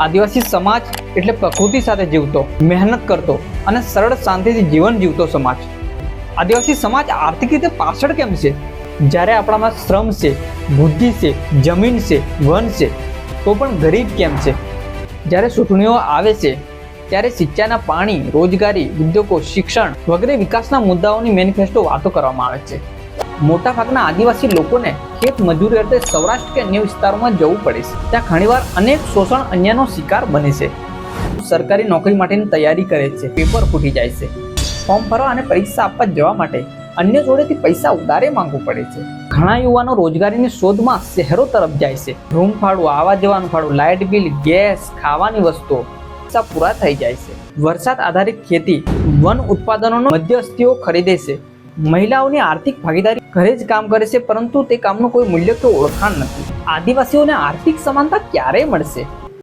આદિવાસી સમાજ એટલે પ્રકૃતિ સાથે જીવતો, મહેનત કરતો અને સરળ શાંતિથી જીવન જીવતો સમાજ. આદિવાસી સમાજ આર્થિક રીતે પાછળ કેમ છે? જ્યારે આપણામાં શ્રમ છે, બુદ્ધિ છે, જમીન છે, વન છે, તો પણ ગરીબ કેમ છે? જ્યારે ચૂંટણીઓ આવે છે ત્યારે સિંચાઈના પાણી, રોજગારી, ઉદ્યોગો, શિક્ષણ વગેરે વિકાસના મુદ્દાઓની મેનિફેસ્ટો વાતો કરવામાં આવે છે. મોટાભાગના આદિવાસી લોકોને ખેત મજૂરી અર્થે સૌરાષ્ટ્ર કે અન્ય વિસ્તારોમાં જવું પડે છે. ત્યાં ઘણીવાર અનેક શોષણ અન્યાયનો શિકાર બને છે. સરકારી નોકરી માટેની તૈયારી કરે છે, પેપર ફૂટી જાય છે. ફોર્મ ભરવા અને પરીક્ષા આપવા જવા માટે અન્ય જોડેથી પૈસા ઉધારે માંગવું પડે છે. ઘણા યુવાનો રોજગારીની શોધમાં શહેરો તરફ જાય છે. રૂમ ભાડું, આવા જવાનું ભાડું, લાઇટ બિલ, ગેસ, ખાવાની વસ્તુઓ પૂરા થઈ જાય છે. વરસાદ આધારિત ખેતી, વન ઉત્પાદનોનો મધ્યસ્થીઓ ખરીદે છે. મહિલાઓની આર્થિક ભાગીદારી ઘરે જ કામ કરે છે, પરંતુ તે કામનું કોઈ મૂલ્ય કે ઓળખાણ નથી. આદિવાસીઓને આર્થિક સમાનતા ક્યારે મળશે?